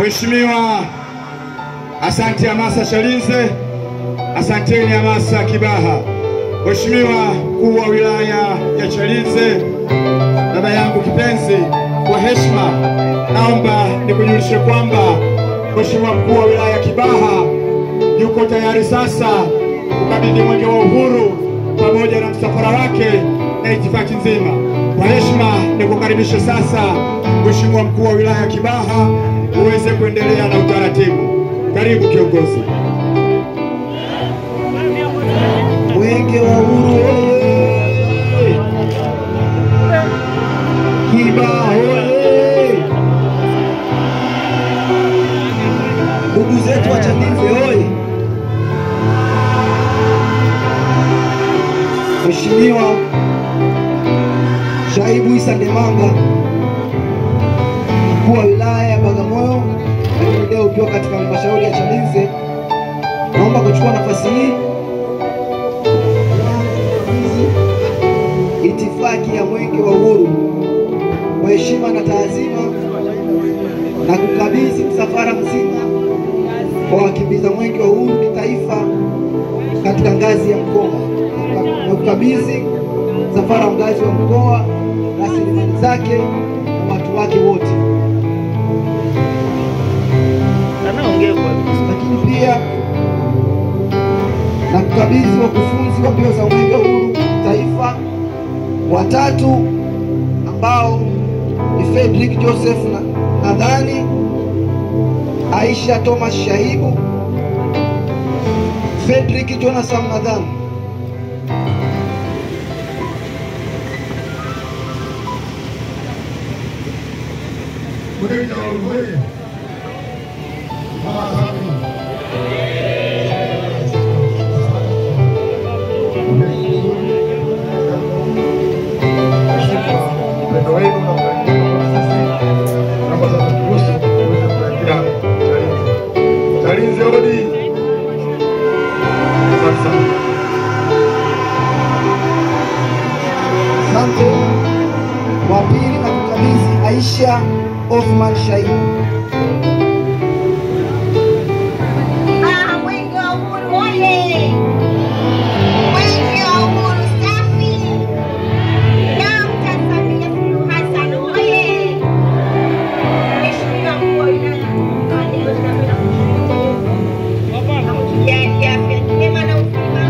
Mheshimiwa, asante Hamasa Chalinze, asanteni Hamasa Kibaha. Mheshimiwa mkuu wa wilaya ya Chalinze, dada yangu kipenzi, kwa heshima naomba nikujulishe kwamba Mheshimiwa mkuu wa wilaya Kibaha yuko tayari sasa kukabidhi mwenge wa uhuru pamoja na msafara wake na itifaki nzima. Kwa heshima nikukaribishe sasa Mheshimiwa mkuu wa wilaya Kibaha uweze kuendelea na utaratibu. Karibu kiongozi. Mwenge wa uhuru Kibaha oye! Ndugu zetu wa Chalinze oye! Mheshimiwa Shaibu Isa Ndemanga, mkuu wa wilaya ya Bagamoyo, lakini leo ukiwa katika halmashauri ya Chalinze, naomba kuchukua nafasi hii itifaki ya mwenge wa uhuru kwa heshima na taazima na kukabidhi msafara mzima kwa wakimbiza mwenge wa uhuru kitaifa katika ngazi ya mkoa, na kukabidhi msafara wa ngazi wa mkoa rasilimali zake na watu wake wote. Lakini pia na kukabidhi wakufunzi wa mbio za mwenge wa uhuru taifa watatu ambao ni Fredrick Joseph Nadhani, Aisha Thomas Shaibu, Fredrick Jonathan Nadhani. Asante. Wa pili na kukabidhi Aisha Othman Shaibu. Mwenge wa uhuru oye! Mwenge wa uhuru safi! Dr. Samia Suluhu Hassan oye! Mheshimiwa mkuu wa wilaya, kujalia afya njema na uzima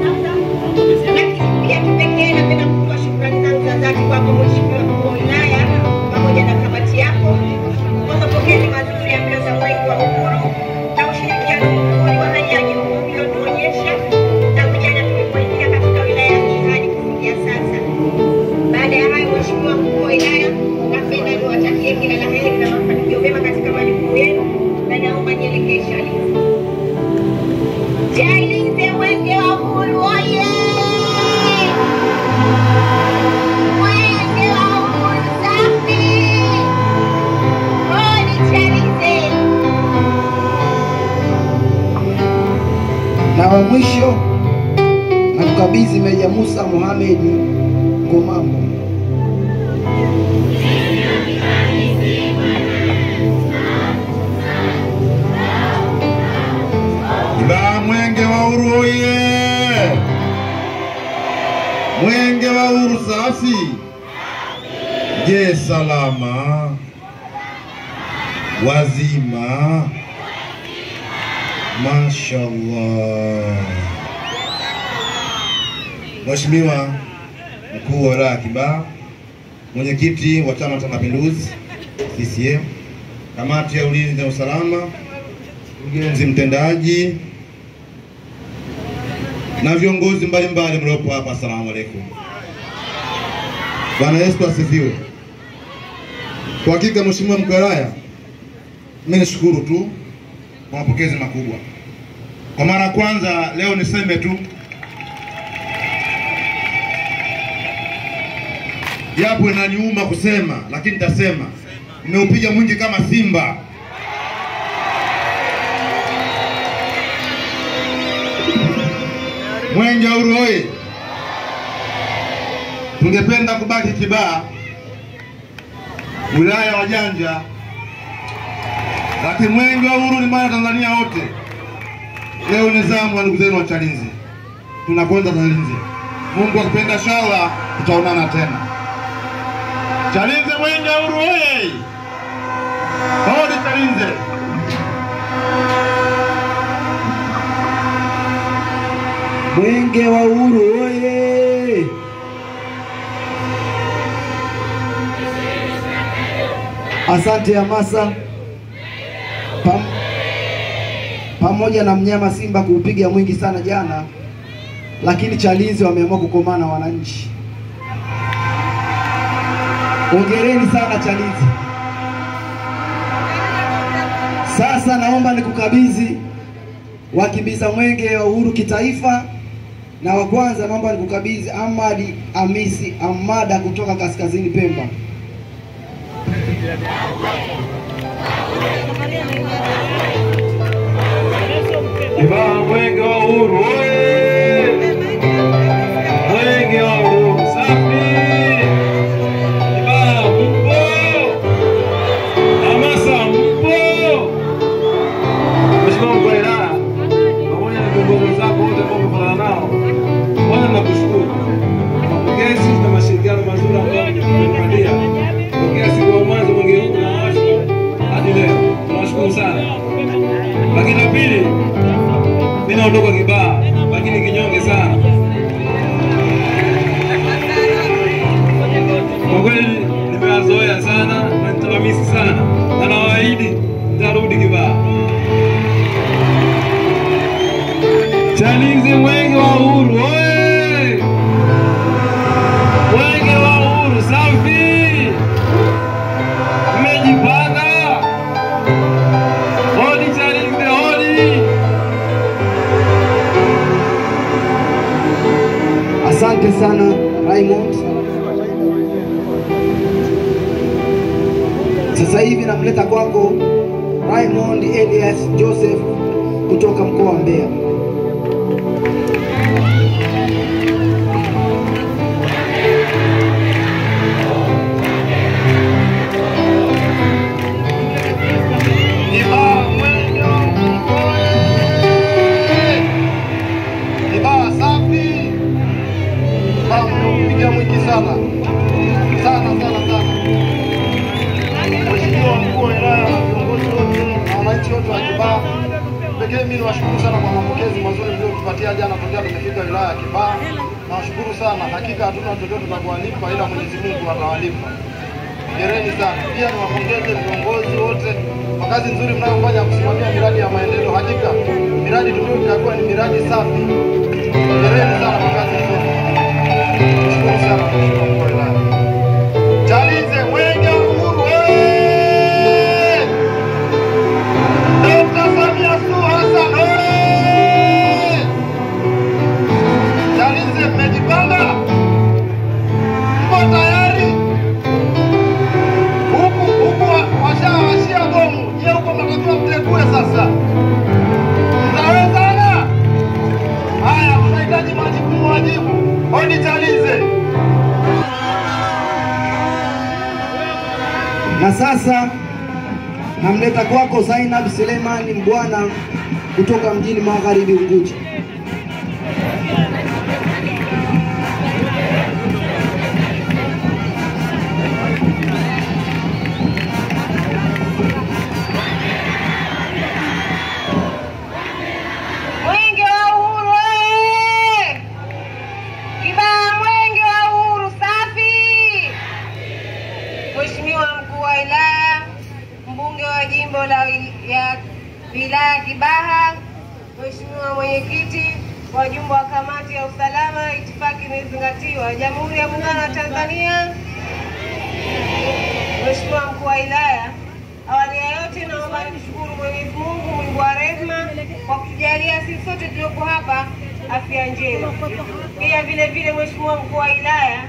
sasa. Lakini pia kipekee napenda kutoa shukrani zangu za dhati kwako Mheshimiwa mkuu wa wilaya pamoja na kamati yako kwa mapokezi mazuri ya mbio za mwenge wa uhuru na ushirikiano mkubwa wa hali ya juu uliotuonyesha tangu jana tulipoingia katika wilaya hii hadi kufikia sasa. Baada ya hayo, Mheshimiwa mkuu wa wilaya, napenda niwatakie kila la heri na mafanikio mema katika majukumu yenu na naomba nielekee Chalinze. Chalinze mwenge wa uhuru oye! Mwenge wa uhuru safi! Odi Chalinze! Na wa mwisho na kukabidhi Meja Musa Mohamed Komambo. Kibaha mwenge wa uhuru oye! Mwenge wa uhuru safi! Je, salama wazima? Mashallah. Mheshimiwa mkuu wa wilaya ya Kibaha, mwenyekiti wa Chama cha Mapinduzi CCM, kamati ya ulinzi na usalama, mkurugenzi mtendaji na viongozi mbalimbali mliopo hapa, asalamu alaykum. Bwana Yesu asifiwe. Kwa hakika Mheshimiwa mkuu wa wilaya, mimi nishukuru tu kwa mapokezi makubwa. Kwa mara ya kwanza leo niseme tu, japo inaniuma kusema, lakini nitasema nimeupiga mwingi kama simba. Mwenge wa uhuru oye! Tungependa kubaki Kibaha, wilaya wajanja, Ati mwenge wa uhuru ni mali ya Tanzania wote. Leo ni zamu wa ndugu zenu wa Chalinze. Tunakwenda Chalinze. Mungu akipenda inshallah tutaonana tena. Chalinze mwenge wa uhuru oye! Hodi Chalinze. Mwenge wa uhuru oye! Asante hamasa. Pamoja na mnyama Simba kuupiga mwingi sana jana, lakini Chalinze wameamua kukomana wananchi. Hongereni sana Chalinze. Sasa naomba nikukabidhi wakimbiza mwenge wa uhuru kitaifa, na wa kwanza naomba nikukabidhi Ahmad Hamisi Amada kutoka Kaskazini Pemba. Kibaa mwenge wa uhuru oye! Mwenge wa uhuru safi! Kibaa mpo! Hamasa mpo! Mheshimiwa mkuu wa wilaya, pamoja na viongozi wenzako wote ambao umefanana nao, kwanza nakushukuru mapokezi na mashirikiano mazuri ambayo tumepatia tokea siku ya mwanzo mwenge huu unawashwa hadi leo. Tunashukuru sana. Lakini la pili, mimi naondoka Kibaa lakini kinyonge sana. Kwa kweli nimewazoea sana na nitawamisi sana, na nawaahidi nitarudi Kibaa. Chalinze mwenge wa uhuru oye! Mwenge wa uhuru safi! Mmejipanga! Hodi Chalinze hodi! Asante sana Raymond. Sasa hivi namleta kwako Raymond Elias Joseph kutoka mkoa wa Mbeya. Mimi niwashukuru sana kwa mapokezi mazuri mliotupatia jana tokea tumefika wilaya ya Kibaa. Nawashukuru sana. Hakika hatuna chochote cha kuwalipa ila Mwenyezi Mungu atawalipa. Hongereni sana. Pia niwapongeze viongozi wote kwa kazi nzuri mnayofanya kusimamia miradi ya maendeleo. Hakika miradi tuliyokagua ni miradi safi. Hongereni sana kwa kazi nzuri. Nashukuru sana Mheshimiwa mkuu wa wilaya. Chalinze mwenge wa uhuru oye! Dr. Samia Suluhu Hassan oye! Chalinze mmejipanga? Mko tayari? Huku washawashia bomu. Je, huko mnatakiwa mtegue sasa? Mtawezana? Haya, tunahitaji majibu wajibu. Hodi Chalinze. Na sasa namleta kwako Zainab Suleiman Mbwana kutoka mjini Magharibi Unguja. Mwenge wa uhuru oye! Kibaa mwenge wa uhuru safi! Mheshimiwa mkuu wa wilaya, mbunge wa jimbo la wilaya Kibaha, Mheshimiwa mwenyekiti, wajumbe wa kamati ya usalama, itifaki imezingatiwa, Jamhuri ya Muungano wa Tanzania. Mheshimiwa mkuu wa wilaya, awali ya yote naomba nimshukuru Mwenyezi Mungu mwingi wa rehema kwa kutujalia sisi sote tulioko hapa afya njema. Pia vile vile Mheshimiwa mkuu wa wilaya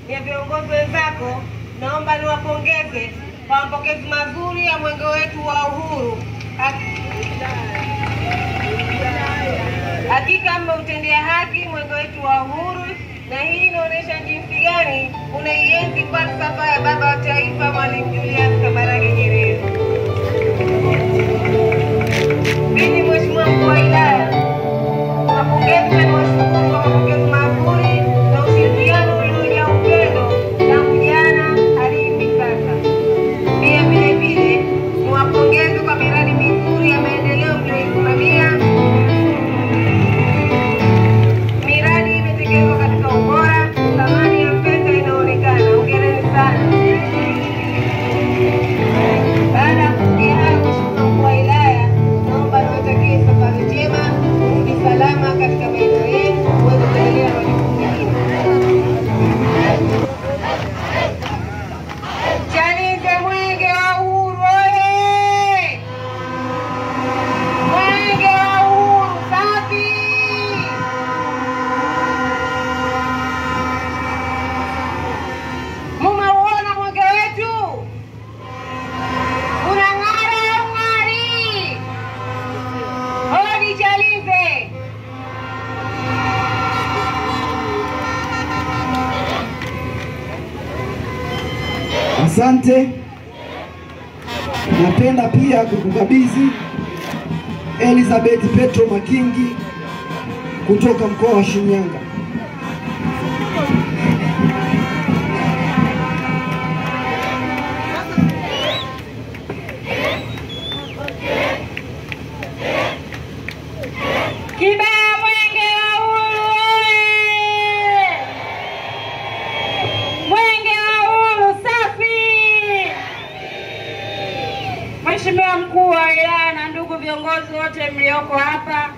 na viongozi wenzako, naomba niwapongeze kwa mapokezi mazuri ya mwenge wetu wa uhuru. Hakika mmeutendea haki mwenge wetu wa uhuru, na hii inaonyesha jinsi gani unaienzi falsafa ya baba wa taifa Mwalimu Julius Kambarage Nyerere. Asante. Napenda pia kukukabidhi Elizabeth Petro Makingi kutoka mkoa wa Shinyanga. Kibaha Mwenge wa Uhuru oye! Mwenge wa Uhuru safi! Mheshimiwa Mkuu wa Wilaya na ndugu viongozi wote mlioko hapa,